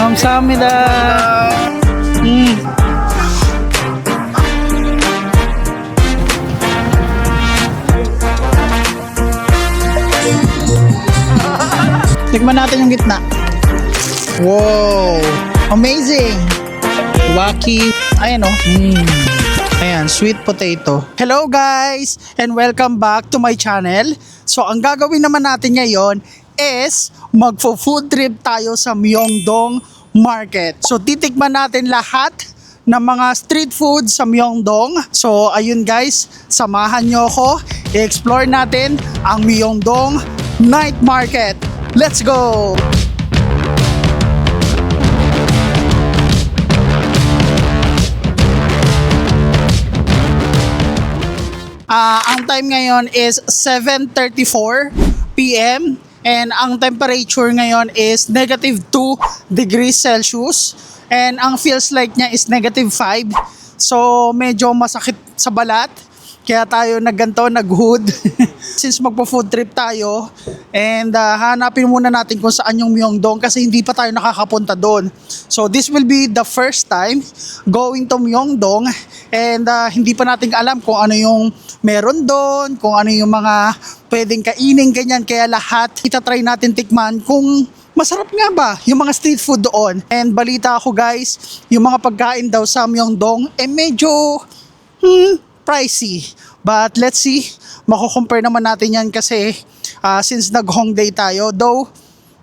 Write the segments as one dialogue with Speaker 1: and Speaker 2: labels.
Speaker 1: 감사합니다. Tikman natin yung gitna. Wow! Amazing! Waki. Ayan o. Ayan, sweet potato. Hello guys! And welcome back to my channel. So, ang gagawin naman natin ngayon is magfo-food trip tayo sa Myeongdong Market. So, titikman natin lahat ng mga street food sa Myeongdong. So, ayun guys, samahan nyo ako. I-explore natin ang Myeongdong Night Market. Let's go! Ang time ngayon is 7:34 p.m. and ang temperature ngayon is -2 degrees Celsius and ang feels like niya is -5. So medyo masakit sa balat. Kaya tayo nagganto, nag-hood. Since magpo-food trip tayo and hanapin muna natin kung saan yung Myeongdong kasi hindi pa tayo nakakapunta doon. So this will be the first time going to Myeongdong and hindi pa natin alam kung ano yung meron doon, kung ano yung mga pwedeng kainin, ganyan. Kaya lahat itatry natin tikman kung masarap nga ba yung mga street food doon. And balita ako guys, yung mga pagkain daw sa Myeongdong medyo pricey. But let's see, mako-compare naman natin yan kasi since nag-Hongdae tayo, though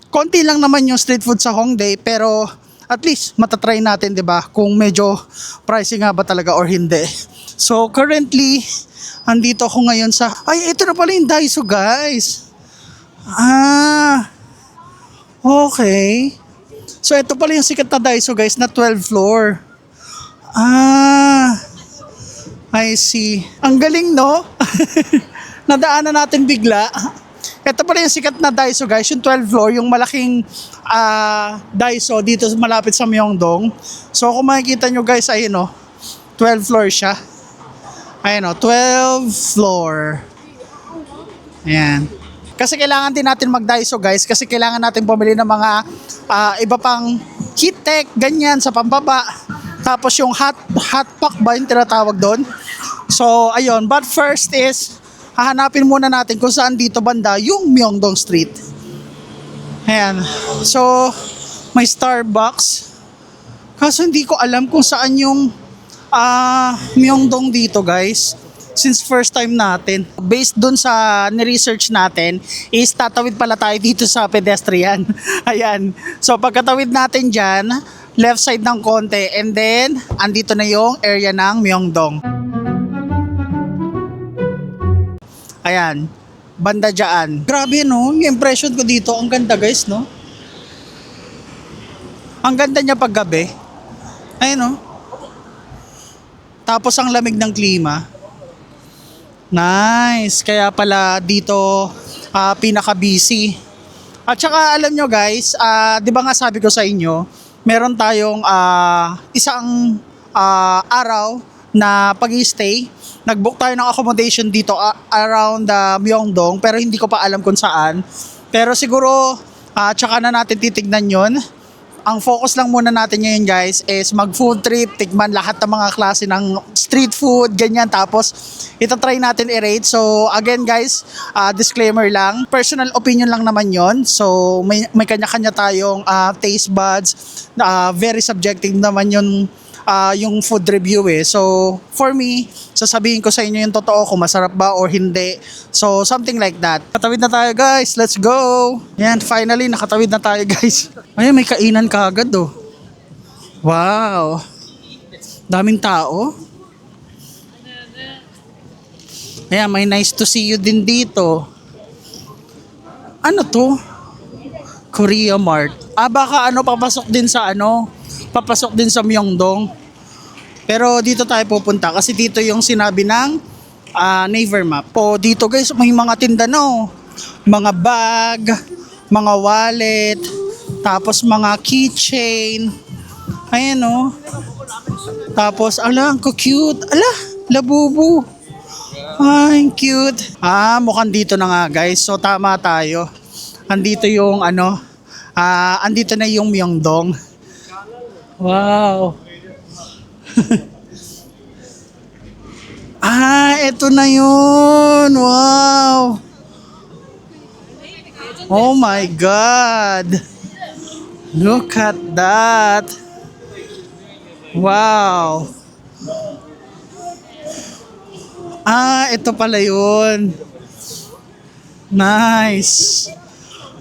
Speaker 1: konti lang naman yung street food sa Hongdae, pero at least matatry natin, 'di ba? Kung medyo pricey nga ba talaga or hindi. So currently, andito ako ngayon sa ito na pala yung Daiso, guys. Okay. So ito pala yung sikat na Daiso, guys, na 12 floor. I see. Ang galing, no? Nadaanan natin bigla. Ito pala yung sikat na Daiso, guys. Yung 12 floor, yung malaking Daiso dito malapit sa Myeongdong. So kung makikita nyo guys, ayun o. 12 floor siya. Ayun o, 12 floor. Ayan. Kasi kailangan din natin mag-Daiso, guys. Kasi kailangan natin pumili ng mga iba pang heat tech, ganyan, sa pambaba. Tapos yung hot pack ba yung tinatawag doon? So, ayun. But first is, hahanapin muna natin kung saan dito banda yung Myeongdong Street. Ayan. So, may Starbucks. Kaso hindi ko alam kung saan yung Myeongdong dito, guys. Since first time natin. Based dun sa ni-research natin, is tatawid pala tayo dito sa pedestrian. Ayan. So, pagkatawid natin dyan, left side ng konti, and then andito na yung area ng Myeongdong. Ayan, banda dyan. Grabe, no? Yung impression ko dito, ang ganda, guys, no? Ang ganda niya pag gabi. Ayan, no? Tapos ang lamig ng klima. Nice. Kaya pala dito pinaka-busy. At saka alam nyo guys, di ba nga sabi ko sa inyo, meron tayong isang araw na pag-i-stay. Nag-book tayo ng accommodation dito around Myeongdong, pero hindi ko pa alam kung saan. Pero siguro, tsaka na natin titignan yon. Ang focus lang muna natin ngayon guys is mag-food trip, tikman lahat ng mga klase ng street food, ganyan. Tapos, itatry natin i-rate. So, again guys, disclaimer lang. Personal opinion lang naman yon. So, may kanya-kanya tayong taste buds. Very subjective naman yung food review eh. So, for me, sasabihin ko sa inyo yung totoo kung masarap ba or hindi. So, something like that. Katawid na tayo guys. Let's go! Yan, finally, nakatawid na tayo guys. Ayun, may kainan kaagad oh. Wow! Daming tao. Ayan, may nice to see you din dito. Ano to? Korea Mart. Baka papasok din sa papasok din sa Myeongdong. Pero dito tayo pupunta kasi dito yung sinabi ng Naver Map. Dito guys, may mga tinda no. Mga bag, mga wallet, tapos mga keychain. Ayan o. Tapos, ang cute. Labubu. Ay, cute. Mukhang dito na nga guys. So tama tayo. Andito yung andito na yung Myeongdong. Wow. Ito na yun. Wow. Oh my God. Look at that. Wow. Ito pala yun. Nice.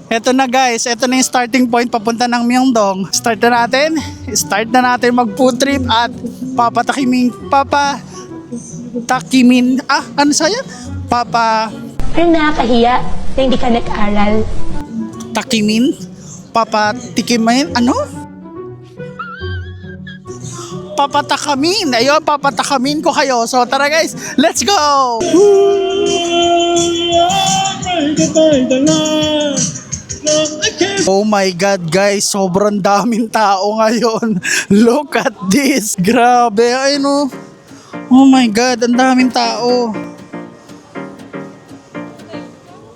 Speaker 1: Ito na guys, ito na yung starting point papunta ng Myeongdong. Start na natin mag food trip at papatakimin, ano saya?
Speaker 2: Parang nakakahiya na hindi ka nag-aral.
Speaker 1: Papatikimin, ano? Papatakamin. Ayun, papatakamin ko kayo. So tara guys, let's go! Oh my God guys, sobrang daming tao ngayon. Look at this. Grabe, ay no. Oh my God, ang daming tao.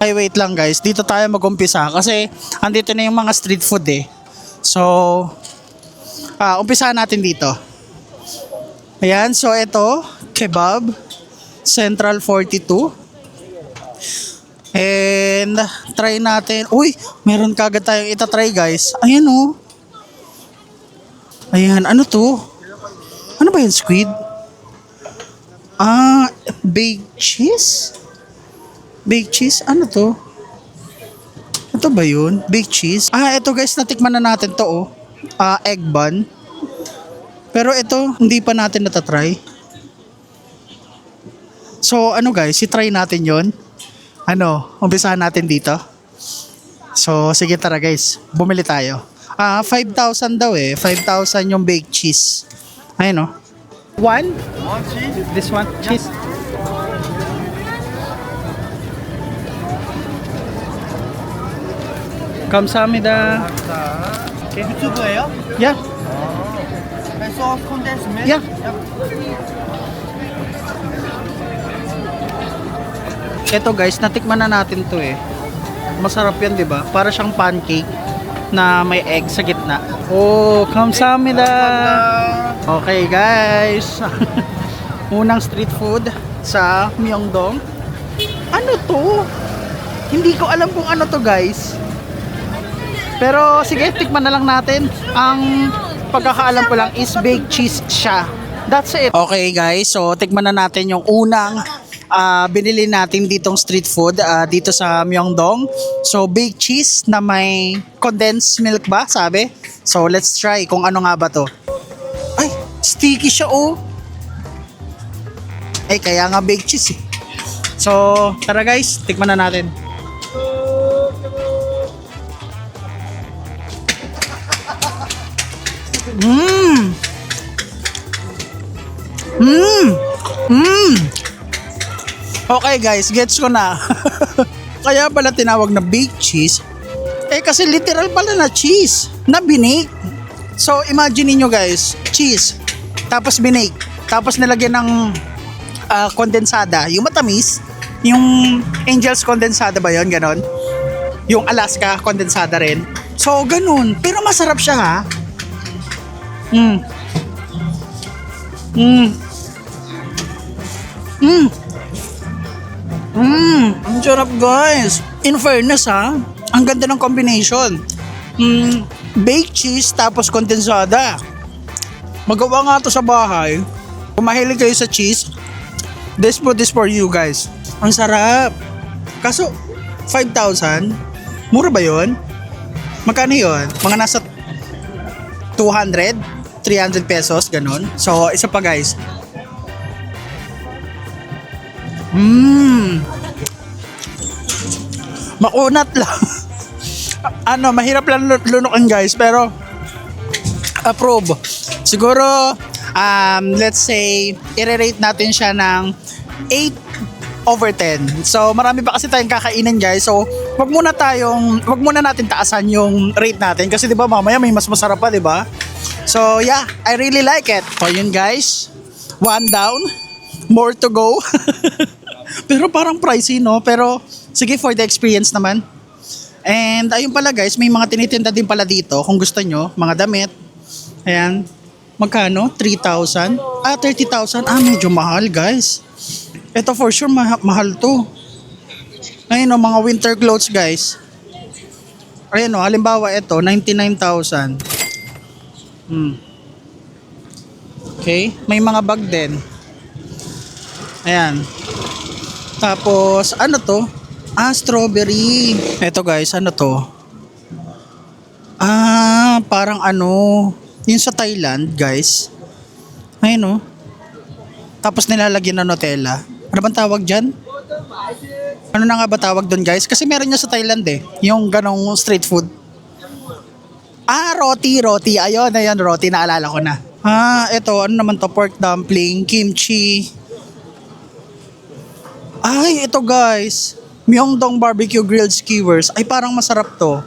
Speaker 1: Ay wait lang guys, dito tayo mag-umpisa kasi andito na yung mga street food eh. So, umpisahan natin dito. Ayan, so ito, kebab, Central 42. And try natin. Uy, meron kagad tayong itatry guys. Ayan oh. Ayan, ano to? Ano ba yun, squid? Baked cheese? Baked cheese? Ano to? Ito ba yun? Baked cheese? Ito guys, natikman na natin to oh. Egg bun. Pero ito, hindi pa natin natatry. So ano guys, i-try natin yon. Umpisahan natin dito. So sige tara guys, bumili tayo. 5,000 daw eh. 5,000 yung baked cheese. Ayun oh. One cheese. This one cheese. 감사합니다.
Speaker 3: 유튜브예요?
Speaker 1: Yeah.
Speaker 3: 소스 콘덴스 밀?
Speaker 1: Yeah. Ito guys, natikman na natin to eh. Masarap yan, 'di ba? Para siyang pancake na may egg sa gitna. Oh, kamsamida. Okay, guys. Unang street food sa Myeongdong. Ano to? Hindi ko alam kung ano to, guys. Pero sige, tikman na lang natin. Ang pagkakaalam ko lang is baked cheese siya. That's it. Okay, guys. So, tikman na natin yung unang binili natin ditong street food dito sa Myeongdong. So baked cheese na may condensed milk ba sabi? So let's try kung ano nga ba to. Ay, sticky siya oh. Ay, kaya nga baked cheese eh. So tara guys, tikman na natin. Okay guys, gets ko na. Kaya pala tinawag na baked cheese. Kasi literal pala na cheese na binake. So imagine niyo guys, cheese, tapos binake, tapos nilagyan ng kondensada, yung matamis, yung Angel's kondensada ba yon, ganon? Yung Alaska kondensada rin. So ganun, pero masarap siya ha. Ang sarap guys. In fairness ha, ang ganda ng combination. Baked cheese tapos kondensada. Magawa nga to sa bahay. Kung mahilig kayo sa cheese, this for you guys. Ang sarap. Kaso 5,000, mura ba yun? Magkano yun? Mga nasa 200, 300 pesos, ganun. So isa pa guys. Makunat lang. Mahirap lang lunukin guys, pero approve. Siguro let's say i-rate natin siya ng 8/10. So marami pa kasi tayong kakainin guys. So wag muna natin taasan yung rate natin kasi 'di ba mamaya may mas masarap pa, 'di ba? So yeah, I really like it. So yun guys. One down, more to go. Pero parang pricey no, pero sige for the experience naman. And ayun pala guys, may mga tinitinda din pala dito kung gusto nyo, mga damit. Ayan. Magkano? 3,000? 30,000. Medyo mahal guys. Ito for sure mahal to. Ayun o, mga winter clothes guys. Ayun o, halimbawa ito, 99,000. Okay, may mga bag din. Ayan. Tapos, ano to? Strawberry. Ito guys, ano to? Parang ano, yung sa Thailand guys. Ayun o. Tapos nilalagyan ng Nutella. Ano bang tawag dyan? Ano na nga ba tawag doon guys? Kasi meron niya sa Thailand eh. Yung ganong street food. Roti. Ayun, roti. Naalala ko na. Ito. Ano naman to? Pork dumpling, kimchi. Ay, ito guys. Myeongdong barbecue grilled skewers. Ay, parang masarap to.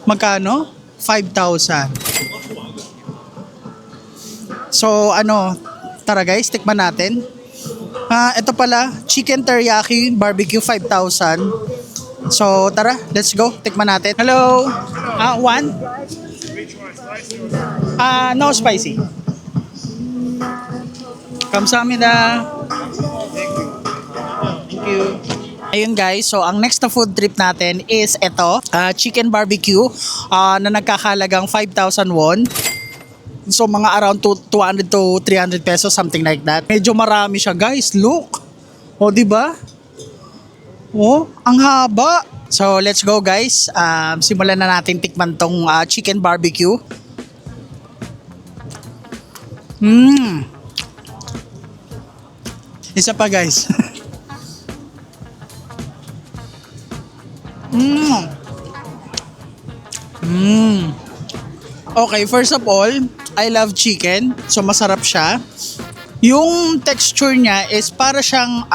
Speaker 1: Magkano? 5,000. So, tara guys, tikman natin. Ito pala, chicken teriyaki barbecue 5,000. So, tara, let's go. Tikman natin. Hello. One? No spicy. Kamsahamnida. Thank you. Ayun guys, so ang next na food trip natin is ito, chicken barbecue na nagkakalagang 5,000 won. So mga around 200 to 300 pesos, something like that. Medyo marami siya guys, look. O diba? Oh, ang haba. So let's go guys, simulan na natin tikman tong chicken barbecue. Isa pa guys. Okay, first of all, I love chicken. So masarap siya. Yung texture niya is para siyang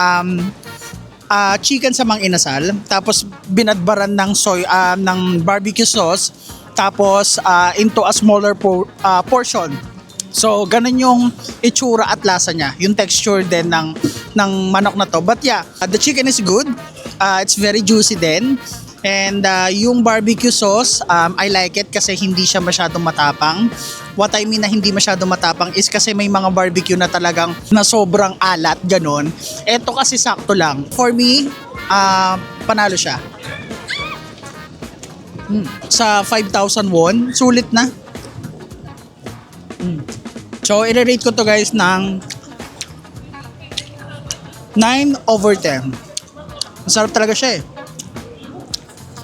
Speaker 1: chicken sa mang inasal, tapos binadbaran ng ng barbecue sauce, tapos into a smaller portion. So ganun yung itsura at lasa niya, yung texture din ng manok na to. But yeah, the chicken is good. It's very juicy din. And yung barbecue sauce, I like it kasi hindi siya masyadong matapang. What I mean na hindi masyadong matapang is kasi may mga barbecue na talagang na sobrang alat, ganon. Ito kasi sakto lang. For me, panalo siya. Sa 5,000 won, sulit na. So, i-rate ko to guys ng 9/10. Masarap talaga siya eh.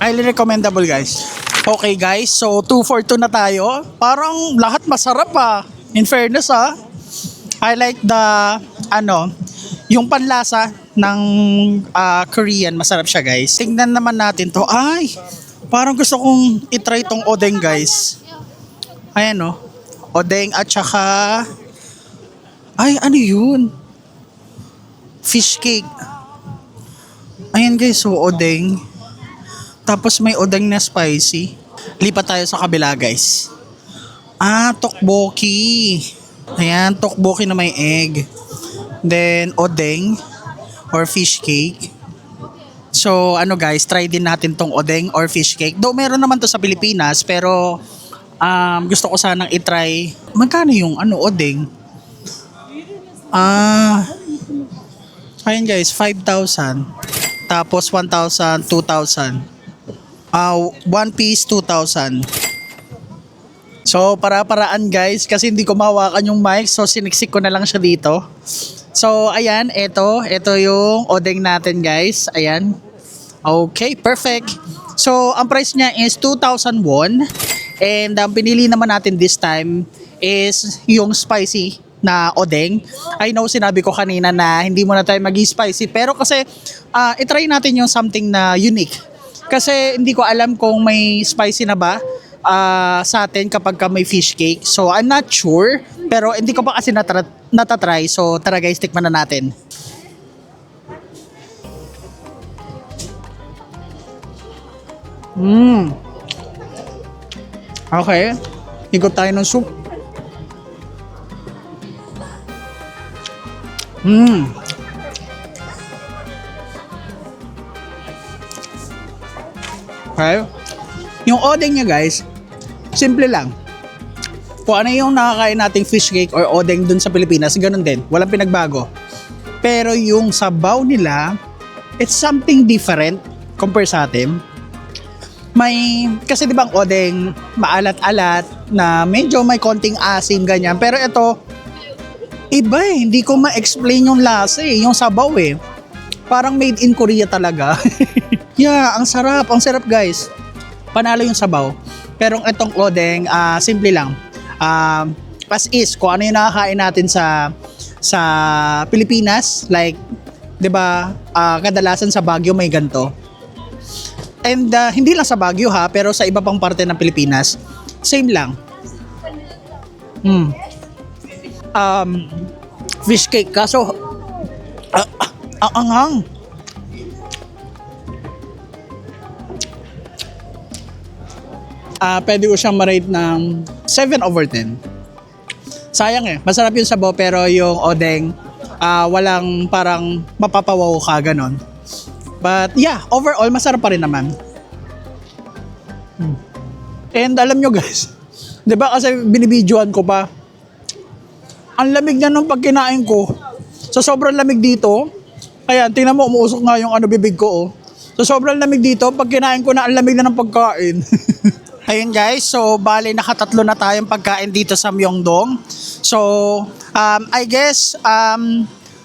Speaker 1: Highly recommendable guys. Okay guys, so 2 for 2 na tayo. Parang lahat masarap in fairness I like the yung panlasa ng Korean, masarap siya guys. Tingnan naman natin to. Ay, parang gusto kong itry tong odeng guys. Ayan odeng at saka ano yun? Fish cake. Ayan guys, so odeng. Tapos may odeng na spicy. Lipat tayo sa kabila guys. Tteokbokki. Ayan, tteokbokki na may egg. Then odeng or fish cake. So guys, try din natin tong odeng or fish cake. Though meron naman to sa Pilipinas, pero gusto ko sanang itry. Magkano yung odeng? Ayan guys, 5,000. Tapos 1,000, 2,000. 1 piece 2,000. So para-paraan guys, kasi hindi ko mahawakan yung mic, so siniksik ko na lang siya dito. So ayan, ito yung odeng natin guys. Ayan. Okay, perfect. So ang price niya is 2,000 won. And ang pinili naman natin this time is yung spicy na odeng. I know sinabi ko kanina na hindi muna tayo mag-spicy, pero kasi itry natin yung something na unique. Kasi hindi ko alam kung may spicy na ba sa atin kapag may fish cake. So I'm not sure, pero hindi ko pa kasi natatry. So tara guys, tikman na natin. Okay, ikot tayo ng soup. Okay. Yung odeng niya guys, simple lang. Kung ano yung nakakain nating fish cake or odeng dun sa Pilipinas, ganun din. Walang pinagbago. Pero yung sabaw nila, it's something different compare sa atin. Kasi di ba ang odeng maalat-alat na medyo may konting asim ganyan. Pero ito, iba eh. Hindi ko ma-explain yung lasa eh, yung sabaw eh. Parang made in Korea talaga. Yeah, ang sarap. Ang sarap guys. Panalo yung sabaw. Pero itong odeng, simple lang. As is, kung ano yung nakakain natin sa Pilipinas, like, 'di ba, kadalasan sa Baguio may ganto. And hindi lang sa Baguio ha, pero sa iba pang parte ng Pilipinas, same lang. Fish cake kaso ang anghang. Pwede ko siyang ma-rate ng 7/10. Sayang eh, masarap yung sabaw pero yung odeng walang parang mapapawaw ka ganon. But yeah, overall masarap pa rin naman. And alam nyo guys, 'di ba kasi binibidyoan ko pa. Ang lamig na nung pagkinain ko. So sobrang lamig dito. Ayan, tingnan mo umuusok nga yung bibig ko oh. So sobrang lamig dito, pag kinain ko na ang lamig na ng pagkain. Ayun guys, so bali nakatatlo na tayong pagkain dito sa Myeongdong. So I guess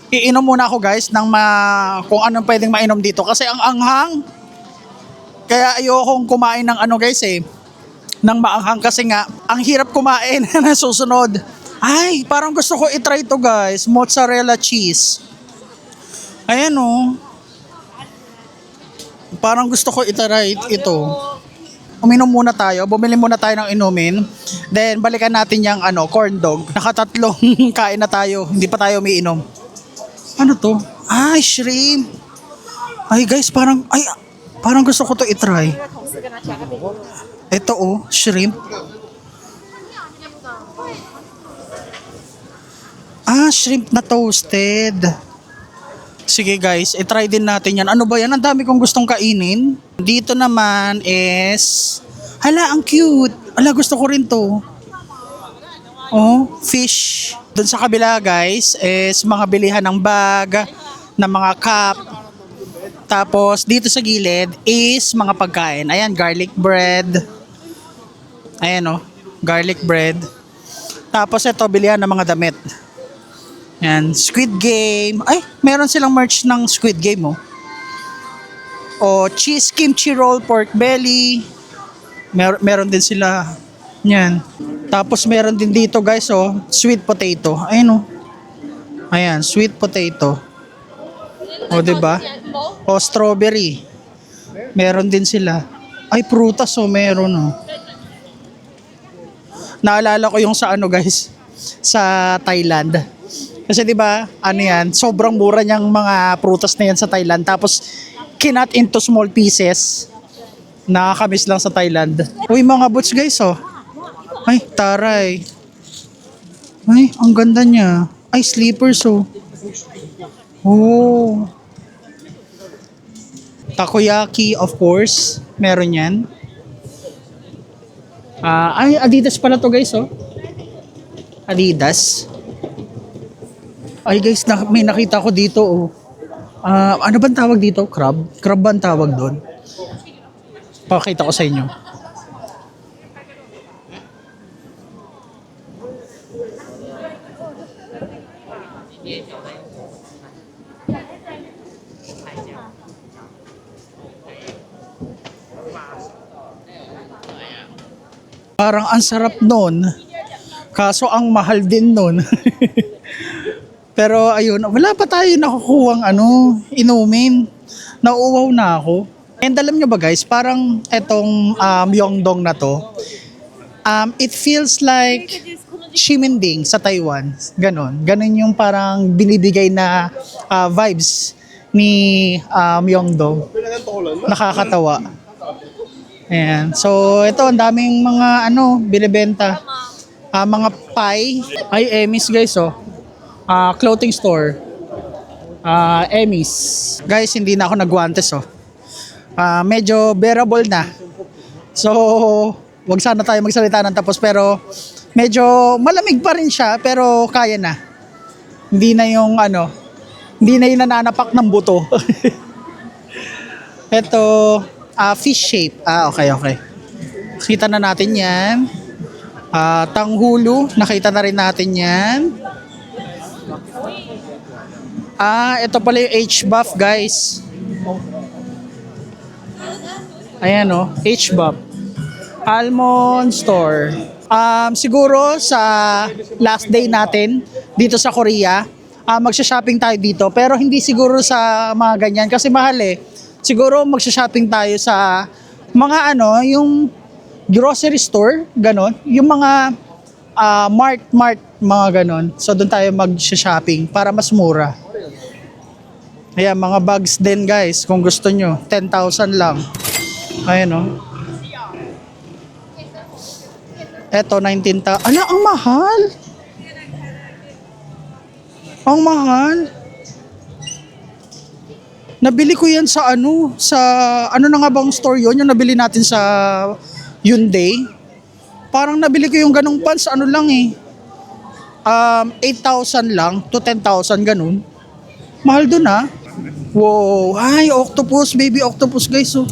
Speaker 1: iinom muna ako guys ng kung anong pwedeng mainom dito kasi ang anghang. Kaya ayokong kumain ng guys ng maanghang kasi nga ang hirap kumain na susunod. Ay, parang gusto ko i-try to guys, mozzarella cheese. Ayan oh. Parang gusto ko i-try ito. Uminom muna tayo, bumili muna tayo ng inumin. Then balikan natin yung corn dog. Nakatatlong kain na tayo, hindi pa tayo umiinom. Ano to? Ay, shrimp. Ay guys, parang gusto ko to i-try. Ito oh, shrimp. Shrimp na toasted. Sige guys, i-try din natin yan. Ano ba yan? Ang dami kong gustong kainin. Dito naman is... Hala, ang cute. Hala, gusto ko rin to. Oh, fish. Doon sa kabila guys is mga bilihan ng bag, ng mga cup. Tapos dito sa gilid is mga pagkain. Ayan, garlic bread. Ayan oh, garlic bread. Tapos ito, bilihan ng mga damit. Yan, Squid Game. Ay, meron silang merch ng Squid Game oh. O cheese kimchi roll pork belly. Meron din sila. Yan. Tapos meron din dito guys oh, sweet potato. Ayun oh. Ayan, sweet potato. O diba? O strawberry. Meron din sila. Ay, prutas oh, meron oh. Naalala ko yung sa guys, sa Thailand. Kasi 'di ba, yan, sobrang mura niyang mga prutas na yan sa Thailand. Tapos kinat into small pieces. Nakakamiss lang sa Thailand. Uy, mga boots guys oh. Ay, taray. Ay, ang ganda niya. Ay, slippers oh. Oh. Takoyaki of course, meron yan. Ay, Adidas pala to guys oh. Adidas. Ay guys, may nakita ko dito oh. Ano bang tawag dito? Crab? Crab ba ang tawag doon? Pakita ko sa inyo. Parang ang sarap nun. Kaso ang mahal din nun. Pero ayun, wala pa tayo nakukuhang inumin. Nauuwaw na ako. And alam nyo ba guys, parang etong Myeongdong na to, it feels like Ximending sa Taiwan. Ganon yung parang binibigay na vibes ni Myeongdong. Nakakatawa. Ayan. So ito, ang daming mga binibenta. Mga pie. Ay, Emmys guys oh. Clothing store. Emmys. Guys, hindi na ako nagwantes oh. Medyo bearable na. So, wag sana tayo magsalita ng tapos pero Medyo malamig pa rin siya pero kaya na. Hindi na yung ano, hindi na yung nananapak ng buto. Ito, fish shape. Okay, okay. Kita na natin yan. Tanghulo, nakita na rin natin yan. Ito pala yung H-buff guys. Ayan o, H-buff. Almond store. Siguro sa last day natin dito sa Korea, magsha-shopping tayo dito. Pero hindi siguro sa mga ganyan kasi mahal eh. Siguro magsha-shopping tayo sa mga ano, yung grocery store, ganon. Yung mga mart, mga ganon. So doon tayo mag-shopping para mas mura. Ayan, mga bags din guys, kung gusto nyo. 10,000 lang. Ayan o. Eto, 19,000. Ala, ang mahal! Ang mahal! Nabili ko yan sa ano, ano na nga bang store yun? Yung nabili natin sa Hyundai. Parang nabili ko yung ganong pants, ano lang eh. 8,000 lang to 10,000, ganun. Mahal dun ah. Wow, ay, octopus, baby octopus guys. Oh.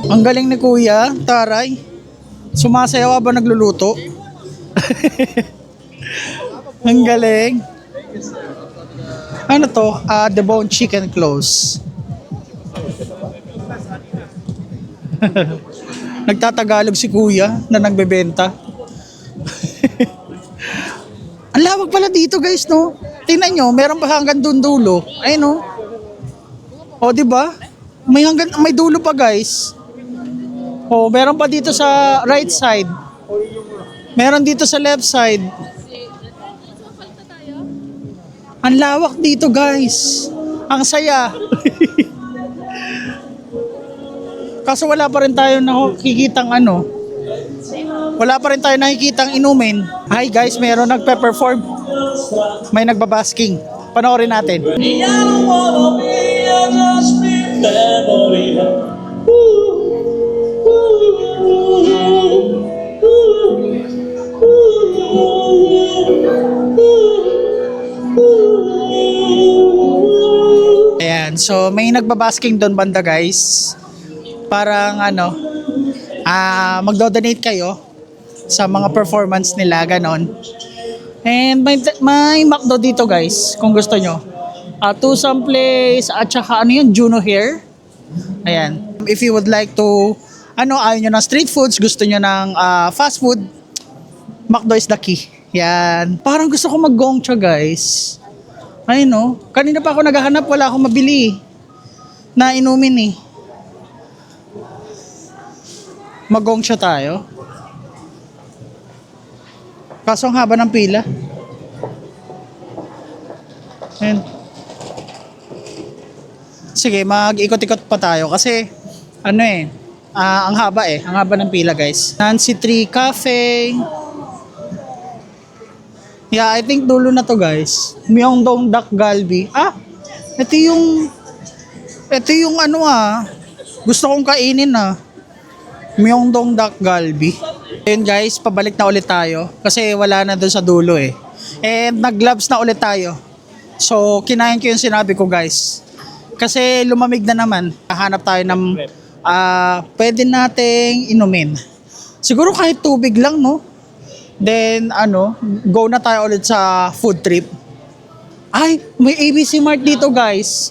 Speaker 1: Ang galing ni Kuya, taray. Sumasayaw ba nagluluto? Ang galing. Ano to? The bone chicken close. Nagtatagalog si Kuya na nagbebenta. Ang lawak pala dito guys, no? Tingnan nyo, meron pa hanggang dun dulo. Ayun, no? O, di ba? May dulo pa guys. Oh, meron pa dito sa right side. Meron dito sa left side. Ang lawak dito, guys. Ang saya. Kaso wala pa rin tayo nakikitang ano. Wala pa rin tayo nakikitang inumin. Hi guys, meron nagpe-perform. May nagbabasking. Panoorin natin. Ayan, so may nagbabasking doon banda guys. Parang ano, magdo-donate kayo sa mga performance nila, ganon. And may McDo dito guys, kung gusto nyo. Tusam Place, at saka ano yun, Juno Hair. Ayan. If you would like to, ayaw nyo ng street foods, gusto nyo ng fast food, McDo is the key. Yan. Parang gusto ko mag-gongcha guys. Ayun no. Kanina pa ako naghahanap, wala akong mabili na inumin eh. Mag-gongcha tayo. Kaso ang haba ng pila. Ayan. Sige, mag-ikot-ikot pa tayo kasi ang haba ang haba ng pila guys. Nancy Tree Cafe. Yeah, I think dulo na to guys. Myeongdong Dak Galbi. Ito yung gusto kong kainin Myeongdong Dak Galbi. Ayun guys, pabalik na ulit tayo kasi wala na doon sa dulo eh. And nag-gloves na ulit tayo. So, kinain ko yung sinabi ko guys. Kasi lumamig na naman. Hahanap tayo ng pwede nating inumin. Siguro kahit tubig lang, no? Then, go na tayo ulit sa food trip. Ay, may ABC Mart dito guys.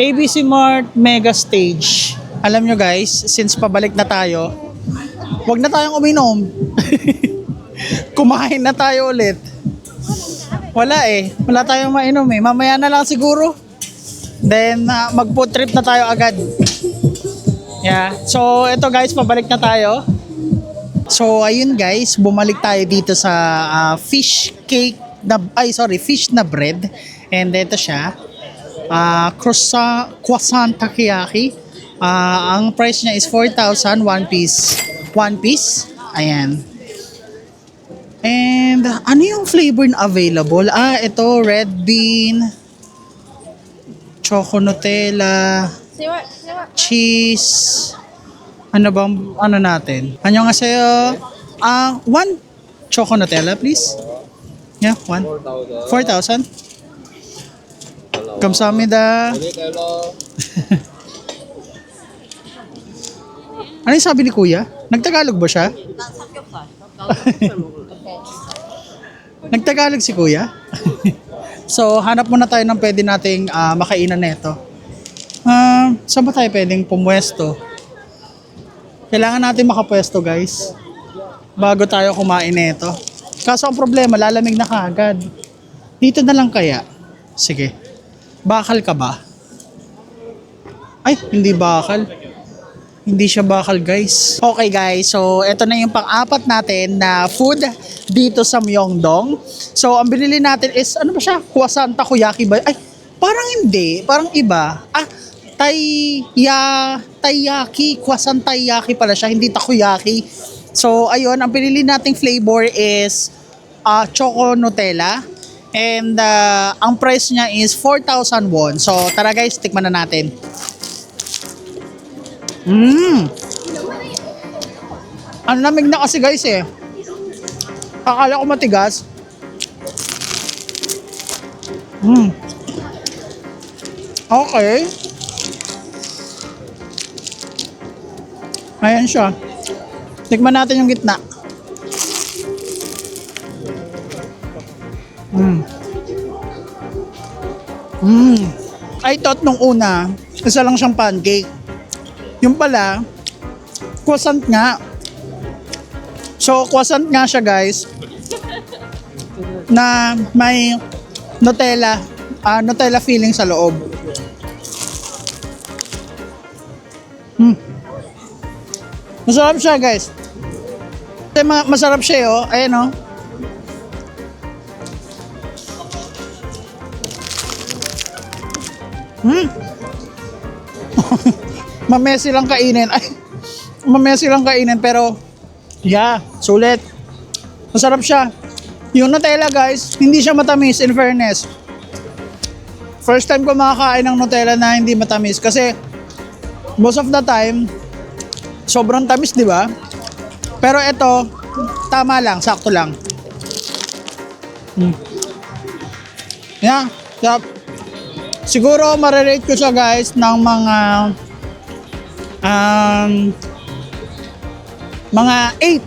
Speaker 1: ABC Mart Mega Stage. Alam nyo guys, since pabalik na tayo, wag na tayong uminom. Kumain na tayo ulit. Wala wala tayong mainom Mamaya na lang siguro. Then, mag-food trip na tayo agad. Yeah. So, ito guys, pabalik na tayo. So ayun guys, bumalik tayo dito sa fish cake na fish na bread. And ito siya. Croissant takoyaki. Ang price niya is 4,000 one piece. One piece. Ayan. And ano yung flavor na available? Ito red bean, choco Nutella, cheese. Ano bang ano natin? 안녕하세요. One choco Nutella please. Yeah, one. 4,000. 감사합니다. Ano yung sabi ni Kuya? Nagtagalog ba siya? Nagtagalog si Kuya? So, hanap muna tayo ng pwede nating makainan nito. Saan ba tayo pwedeng pumwesto? Kailangan natin makapwesto guys. Bago tayo kumain nito. Kaso ang problema, lalamig na kaagad. Dito na lang kaya? Sige. Bakal ka ba? Ay, hindi bakal. Hindi siya bakal guys. Okay guys, so ito na yung pang-apat natin na food dito sa Myeongdong. So ang binili natin is, ano ba siya? Croissant takoyaki ba? Ay, parang hindi. Parang iba. Taiyaki. Croissant taiyaki pala siya, hindi takoyaki. So ayun, ang pinili nating flavor is choco Nutella. And ang price niya is 4,000 won. So tara guys, tikman na natin. Ang lamig na kasi guys eh. Akala ko matigas. Okay. Ayan siya. Tikman natin yung gitna. I thought nung una, isa lang siyang pancake. Yung pala, croissant nga. So, croissant nga siya guys. Na may Nutella. Nutella filling sa loob. Masarap siya guys. Masarap siya oh. Ayan oh. Mamesi lang kainin. Ay, mamesi lang kainin pero yeah, sulit. Masarap siya. Yung Nutella guys, hindi siya matamis in fairness. First time ko makakain ng Nutella na hindi matamis kasi most of the time sobrang tamis, di ba? Pero ito, tama lang, sakto lang. Yeah, siguro marerate ko siya guys ng mga 8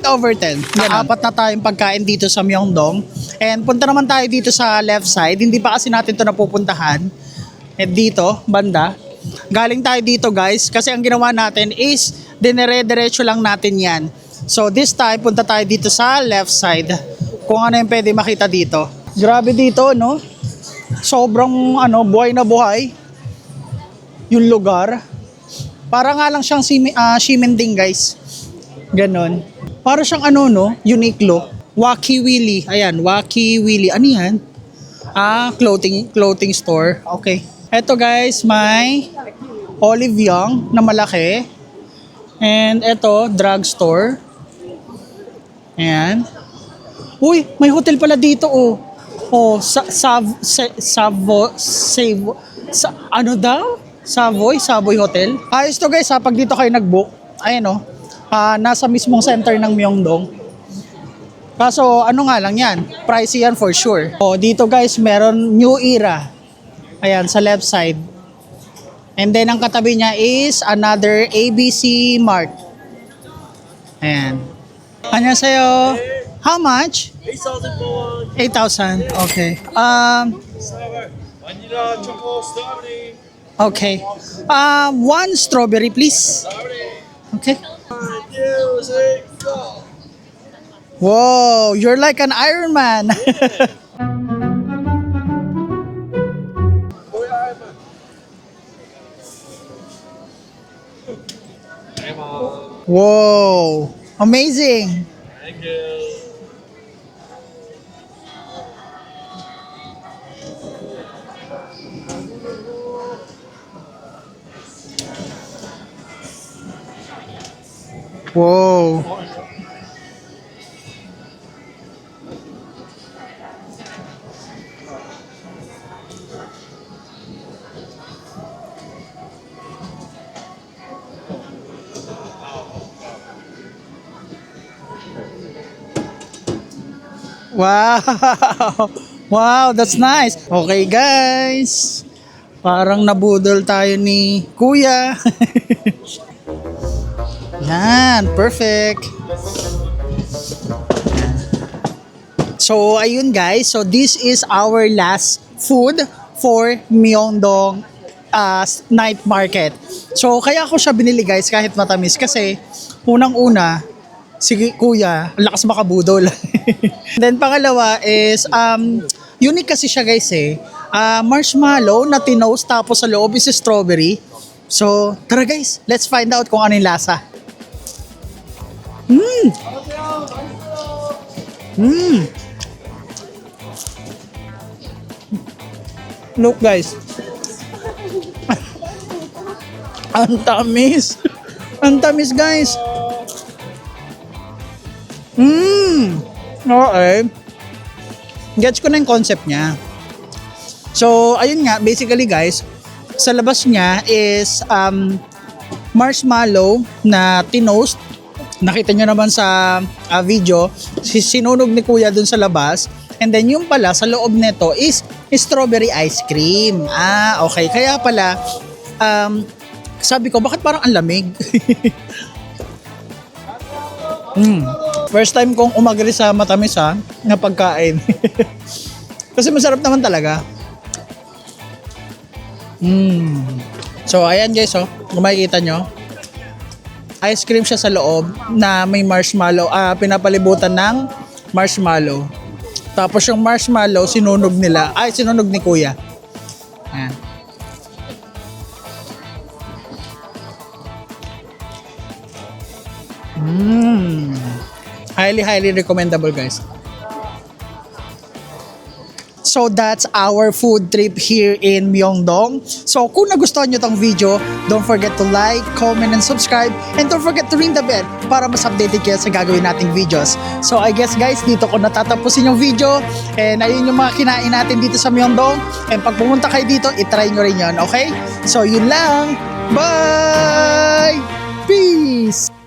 Speaker 1: over 10. Apat na tayong pagkain dito sa Myeongdong. And punta naman tayo dito sa left side. Hindi pa kasi natin ito napupuntahan. At dito, banda. Galing tayo dito guys. Kasi ang ginawa natin is dinere-diretso lang natin yan. So this time, punta tayo dito sa left side. Kung ano yung pwede makita dito. Grabe dito, no? Sobrang buhay na buhay. Yung lugar. Para nga lang siyang Ximending guys. Ganon. Para siyang Uniqlo. Waki Willy. Ayan, Waki Willy. Ano yan? Clothing store. Okay. Eto guys, may Olive Young na malaki. And eto, drugstore. Ayan. Uy, may hotel pala dito oh. Oh, Savoy Hotel. Ayos to guys pag dito kayo nag-book. Ayan oh. Nasa mismong center ng Myeongdong. Kaso nga lang yan, pricey yan for sure. Oh, dito guys meron New Era. Ayan sa left side. And then ang katabi niya is another ABC Mart. Ayan. 안녕하세요. How much? 8,000. Okay.
Speaker 4: Vanilla, choco, strawberry.
Speaker 1: Okay. One strawberry please. Okay.
Speaker 4: 1, 2, 3, go.
Speaker 1: Whoa, you're like an Iron Man. Whoa. Amazing.
Speaker 4: Thank you.
Speaker 1: Wow. Wow! Wow, that's nice. Okay, guys. Parang nabudol tayo ni Kuya. Yan, perfect. So, ayun guys. So, this is our last food for Myeongdong night market. So, kaya ako siya binili guys kahit matamis kasi unang-una, si Kuya, ang lakas makabudol. Then pangalawa is, unique kasi siya guys marshmallow na tinoast tapos sa loob is strawberry. So, tara guys, let's find out kung ano yung lasa. Look guys. Ang tamis. Ang tamis guys. Okay. Gets ko na yung concept niya. So, ayun nga, basically guys, sa labas niya is marshmallow na tinoast. Nakita nyo naman sa video, sinunog ni Kuya dun sa labas. And then yung pala, sa loob nito is strawberry ice cream. Okay. Kaya pala, sabi ko, bakit parang ang lamig? First time kong umagri sa matamis na pagkain. Kasi masarap naman talaga. So ayan guys, kung makikita nyo, ice cream siya sa loob na may marshmallow, pinapalibutan ng marshmallow. Tapos yung marshmallow, sinunog ni Kuya. Ayan. Highly recommendable guys. So that's our food trip here in Myeongdong. So kung nagustuhan nyo tong video, don't forget to like, comment, and subscribe. And don't forget to ring the bell para mas updated kayo sa gagawin nating videos. So I guess guys, dito ko natatapusin yung video. And ayun yung mga kinain natin dito sa Myeongdong. And pag pumunta kayo dito, itry nyo rin yun, okay? So yun lang. Bye! Peace!